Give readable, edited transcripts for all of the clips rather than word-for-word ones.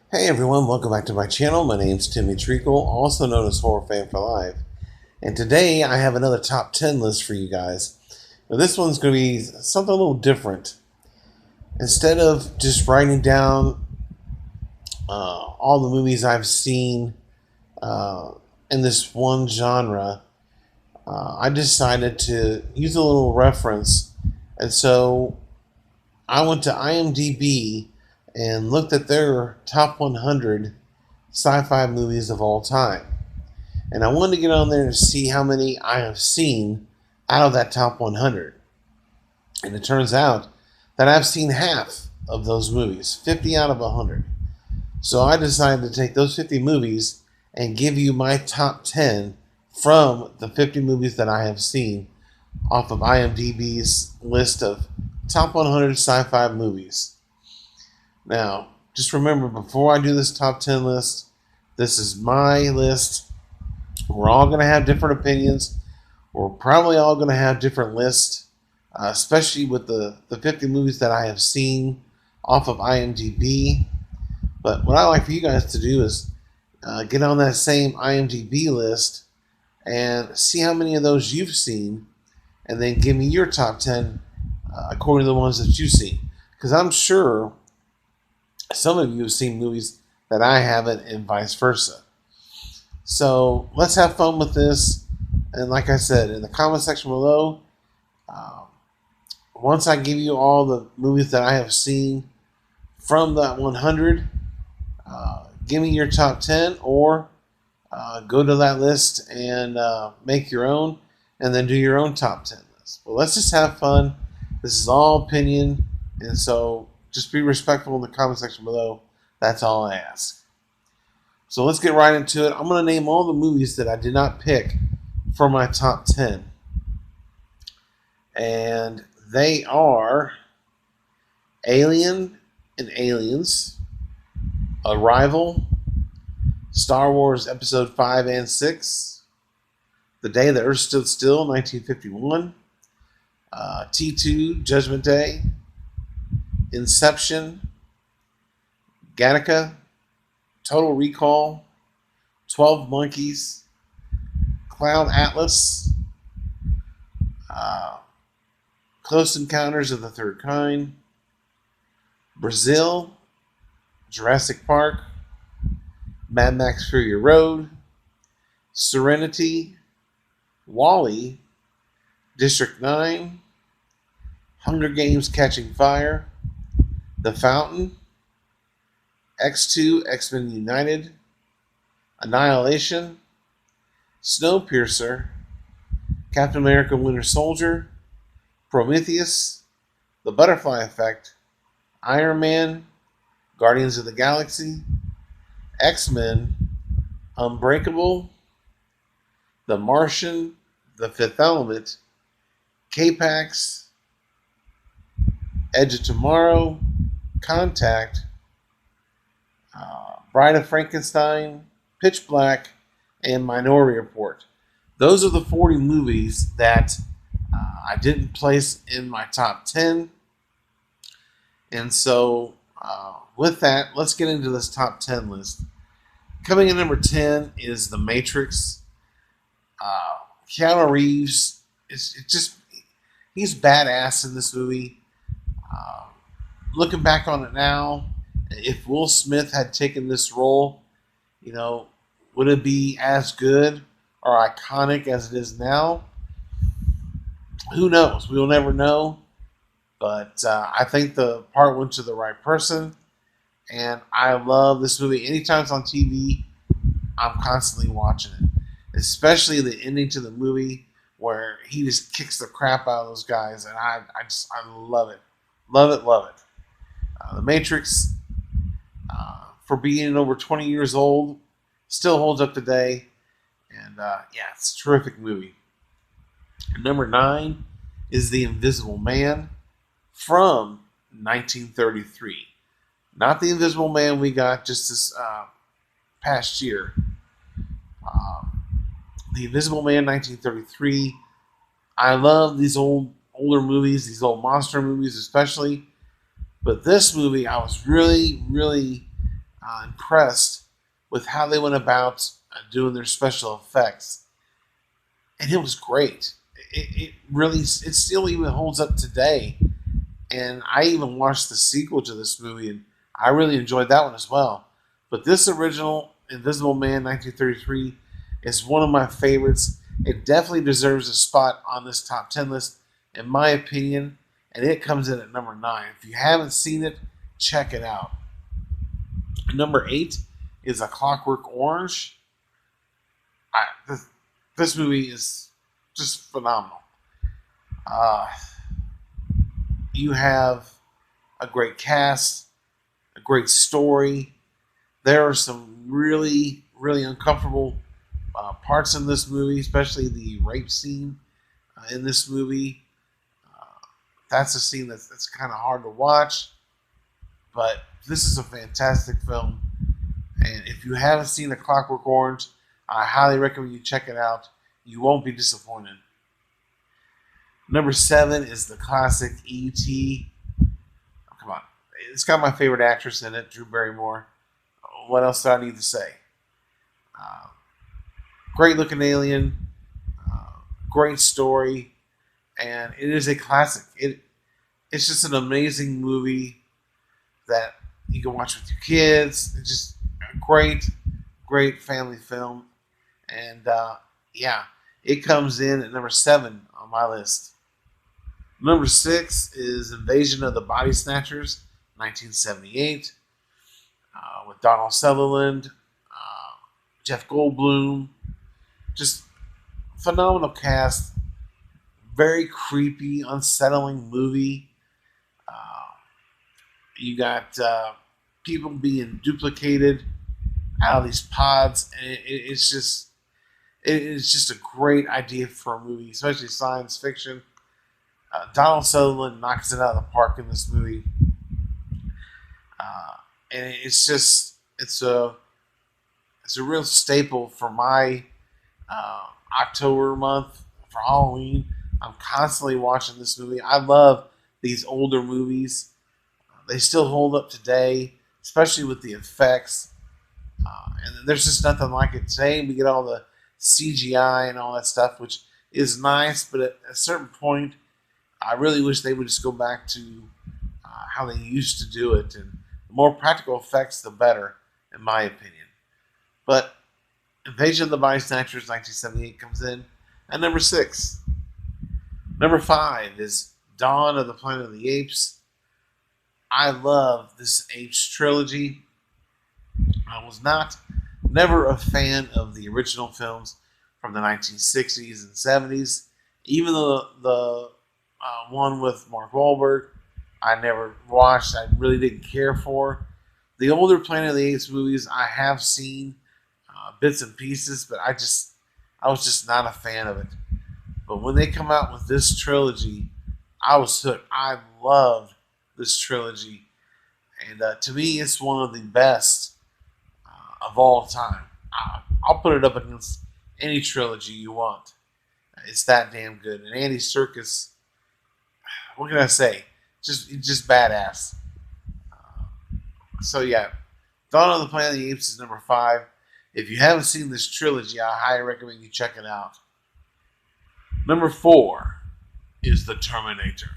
Hey everyone, welcome back to my channel. My name's Timmy Treacle, also known as Horror Fan for Life. And today I have another top 10 list for you guys. Now this one's going to be something a little different. Instead of just writing down all the movies I've seen uh, in this one genre, I decided to use a little reference. And so I went to IMDb and looked at their top 100 sci-fi movies of all time. And I wanted to get on there to see how many I have seen out of that top 100. And it turns out that I've seen half of those movies, 50 out of 100. So I decided to take those 50 movies and give you my top 10 from the 50 movies that I have seen off of IMDb's list of top 100 sci-fi movies. Now, just remember, before I do this top 10 list, this is my list. We're all going to have different opinions. We're probably all going to have different lists, especially with the 50 movies that I have seen off of IMDb. But what I like for you guys to do is get on that same IMDb list and see how many of those you've seen, and then give me your top 10 according to the ones that you've seen. Because I'm sure some of you have seen movies that I haven't, and vice versa. So let's have fun with this. And like I said, in the comment section below, um, once I give you all the movies that I have seen from that 100, give me your top 10, or go to that list and make your own, and then do your own top 10 list. But let's just have fun. This is all opinion, and so just be respectful in the comment section below. That's all I ask. So let's get right into it. I'm going to name all the movies that I did not pick for my top 10. And they are Alien and Aliens, Arrival, Star Wars Episode 5 and 6, The Day the Earth Stood Still, 1951, T2, Judgment Day, Inception, Gattaca, Total Recall, 12 Monkeys, Cloud Atlas, Close Encounters of the Third Kind, Brazil, Jurassic Park, Mad Max Fury Road, Serenity, Wall-E, District 9, Hunger Games Catching Fire, The Fountain, X2 X-Men United, Annihilation, Snowpiercer, Captain America Winter Soldier, Prometheus, The Butterfly Effect, Iron Man, Guardians of the Galaxy, X-Men, Unbreakable, The Martian, The Fifth Element, K-Pax, Edge of Tomorrow, Contact, Bride of Frankenstein, Pitch Black, and Minority Report. Those are the 40 movies that I didn't place in my top 10. And so, with that, let's get into this top 10 list. Coming in number 10 is The Matrix. Keanu Reeves he's badass in this movie. Looking back on it now, if Will Smith had taken this role, would it be as good or iconic as it is now? Who knows? We'll never know. But I think the part went to the right person. And I love this movie. Anytime it's on TV, I'm constantly watching it. Especially the ending to the movie where he just kicks the crap out of those guys. And I love it. Love it, love it. The Matrix, for being over 20 years old, still holds up today. And it's a terrific movie. Number 9 is The Invisible Man from 1933. Not The Invisible Man we got just this past year. The Invisible Man, 1933. I love these older movies, these old monster movies especially. But this movie, I was really, really impressed with how they went about doing their special effects, and it was great. It really, it still even holds up today. And I even watched the sequel to this movie, and I really enjoyed that one as well. But this original Invisible Man 1933 is one of my favorites. It definitely deserves a spot on this top 10 list, in my opinion, and it comes in at number 9. If you haven't seen it, check it out. Number 8 is A Clockwork Orange. This movie is just phenomenal. Uh, you have a great cast, a great story. There are some really, really uncomfortable parts in this movie, especially the rape scene in this movie. Uh, that's a scene that's kind of hard to watch, but this is a fantastic film. And if you haven't seen A Clockwork Orange, I highly recommend you check it out. You won't be disappointed. Number 7 is the classic E.T. Oh, come on. It's got my favorite actress in it, Drew Barrymore. What else do I need to say? Uh, Great looking alien, great story, and it is a classic. It's just an amazing movie that you can watch with your kids. It's just a great family film, and yeah, it comes in at number 7 on my list. Number 6 is Invasion of the Body Snatchers, 1978, with Donald Sutherland, Jeff Goldblum. Just phenomenal cast. Very creepy, unsettling movie. You got people being duplicated out of these pods, and it's just a great idea for a movie, especially science fiction. Donald Sutherland knocks it out of the park in this movie, and it's a real staple for my October month for Halloween. I'm constantly watching this movie. I love these older movies. They still hold up today, especially with the effects. And there's just nothing like it today. We get all the CGI and all that stuff, which is nice, but at a certain point, I really wish they would just go back to how they used to do it. And the more practical effects, the better, in my opinion. But Invasion of the Body Snatchers 1978 comes in at number 6. Number 5 is Dawn of the Planet of the Apes. I love this Apes trilogy. I was never a fan of the original films from the 1960s and 70s. Even though the one with Mark Wahlberg, I never watched. I really didn't care for. The older Planet of the Apes movies I have seen bits and pieces, but I was just not a fan of it. But when they come out with this trilogy, I was hooked. I loved this trilogy, and to me, it's one of the best of all time. I'll put it up against any trilogy you want. It's that damn good. And Andy Serkis, what can I say? Just badass. So yeah, Dawn of the Planet of the Apes is number 5. If you haven't seen this trilogy, I highly recommend you check it out. Number 4 is The Terminator.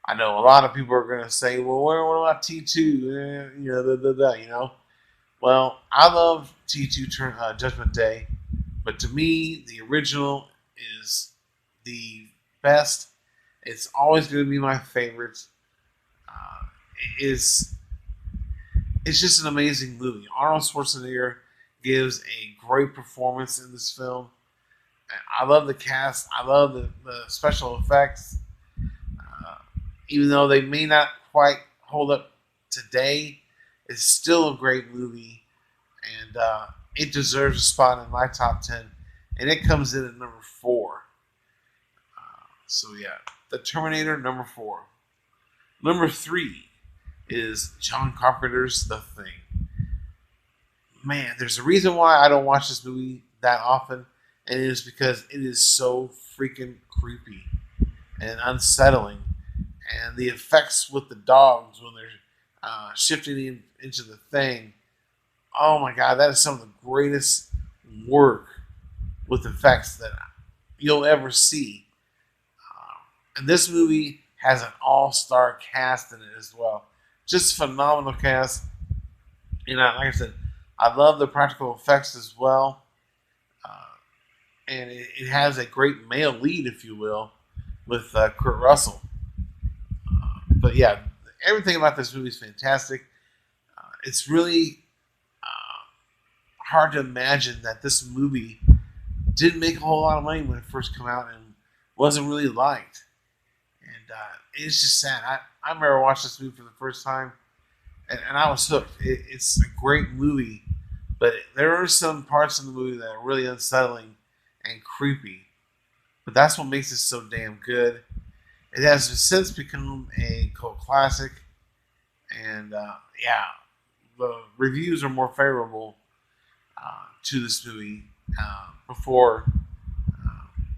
I know a lot of people are going to say, well, what about T2? You know. Well, I love T2 Judgment Day, but to me, the original is the best. It's always going to be my favorite. It's just an amazing movie. Arnold Schwarzenegger gives a great performance in this film. I love the cast. I love the special effects. Even though they may not quite hold up today, it's still a great movie. And it deserves a spot in my top 10. And it comes in at number 4. So yeah, The Terminator, number 4. Number 3 is John Carpenter's The Thing. Man, there's a reason why I don't watch this movie that often, and it is because it is so freaking creepy and unsettling. And the effects with the dogs when they're shifting into the thing, Oh my God, that is some of the greatest work with effects that you'll ever see. And this movie has an all-star cast in it as well. Just phenomenal cast. And like I said, I love the practical effects as well. Uh, and it has a great male lead, if you will, with Kurt Russell. But yeah, everything about this movie is fantastic. It's really hard to imagine that this movie didn't make a whole lot of money when it first came out and wasn't really liked. And it's just sad. I remember watching this movie for the first time, and I was hooked. It's a great movie, but there are some parts in the movie that are really unsettling and creepy. But that's what makes it so damn good. It has since become a cult classic, and yeah, the reviews are more favorable to this movie before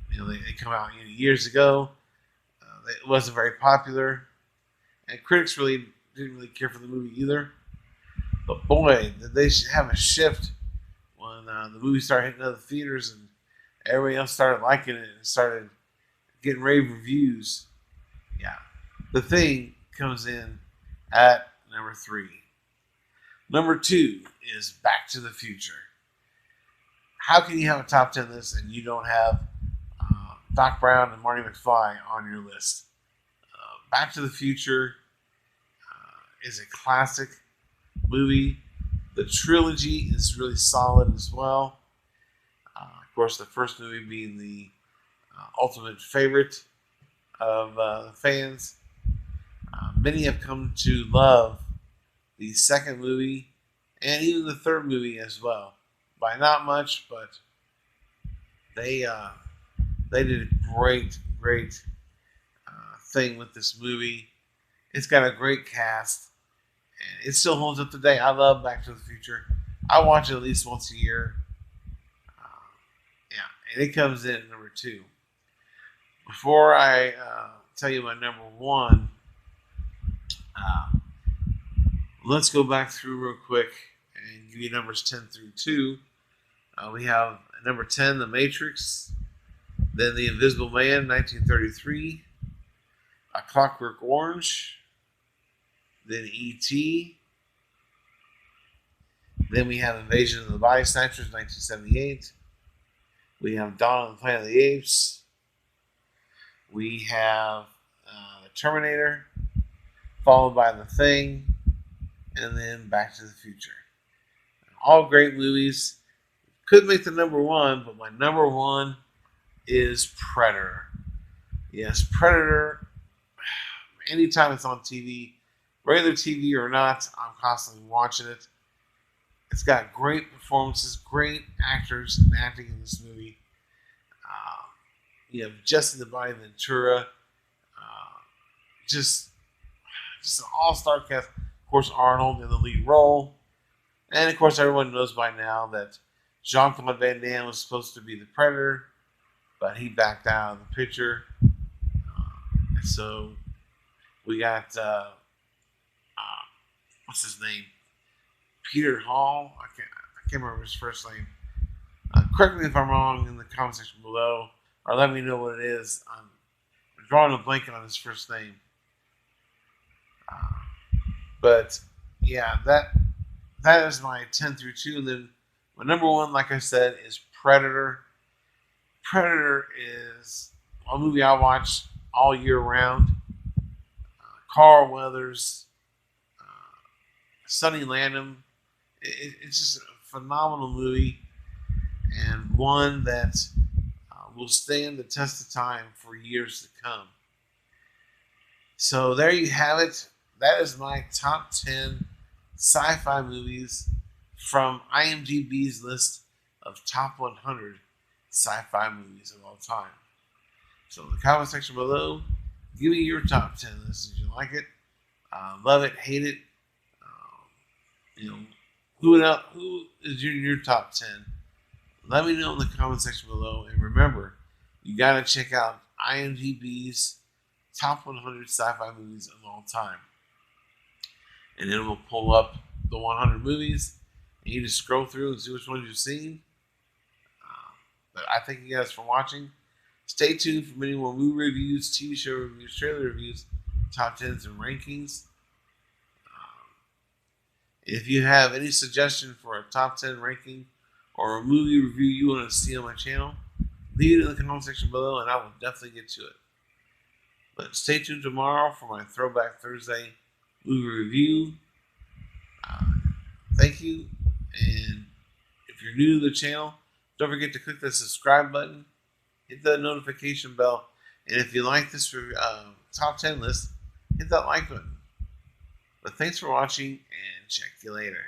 they come out years ago. It wasn't very popular, and critics really didn't really care for the movie either. But boy, did they have a shift when the movie started hitting other theaters and everybody else started liking it and started getting rave reviews. Yeah, The Thing comes in at number 3. Number 2 is Back to the Future. How can you have a top 10 list and you don't have Doc Brown and Marty McFly on your list? Back to the Future is a classic movie. The trilogy is really solid as well. Of course, the first movie being the ultimate favorite of the fans. Many have come to love the second movie and even the third movie as well. By not much, but they did a great thing with this movie. It's got a great cast, and it still holds up today. I love Back to the Future. I watch it at least once a year. Yeah, and it comes in at number 2. Before I tell you my number 1, let's go back through real quick and give you numbers 10 through 2. We have number 10, The Matrix. Then The Invisible Man, 1933. A Clockwork Orange. Then E.T. Then we have Invasion of the Body Snatchers, 1978. We have Dawn of the Planet of the Apes. We have The Terminator, followed by The Thing, and then Back to the Future. All great movies. Could make the number 1, but my number 1 is Predator. Yes, Predator. Anytime it's on TV, regular TV or not, I'm constantly watching it. It's got great performances, great actors and acting in this movie. You have Jesse the Body Ventura. Just an all-star cast. Of course, Arnold in the lead role. And of course, everyone knows by now that Jean-Claude Van Damme was supposed to be the Predator, but he backed out of the picture. So we got what's his name? Peter Hall. I can't remember his first name. Correct me if I'm wrong in the comment section below, or let me know what it is. I'm drawing a blank on his first name. But yeah, that is my 10 through 2. And then my number 1, like I said, is Predator. Predator is a movie I watch all year round. Carl Weathers, Sonny Landham. It's just a phenomenal movie, and one that will stand the test of time for years to come. So there you have it. That is my top 10 sci-fi movies from IMDb's list of top 100 sci-fi movies of all time. So in the comment section below, give me your top 10 list. Did you like it? Love it? Hate it? Who is your top 10? Let me know in the comment section below. And remember, you got to check out IMDb's top 100 sci-fi movies of all time. And it will pull up the 100 movies. and you just scroll through and see which ones you've seen. But I thank you guys for watching. Stay tuned for many more movie reviews, TV show reviews, trailer reviews, top 10s, and rankings. If you have any suggestion for a top 10 ranking or a movie review you want to see on my channel, leave it in the comment section below and I will definitely get to it. But stay tuned tomorrow for my Throwback Thursday movie review. Thank you. And if you're new to the channel, don't forget to click the subscribe button, hit the notification bell, and if you like this top 10 list, hit that like button. But thanks for watching and check you later.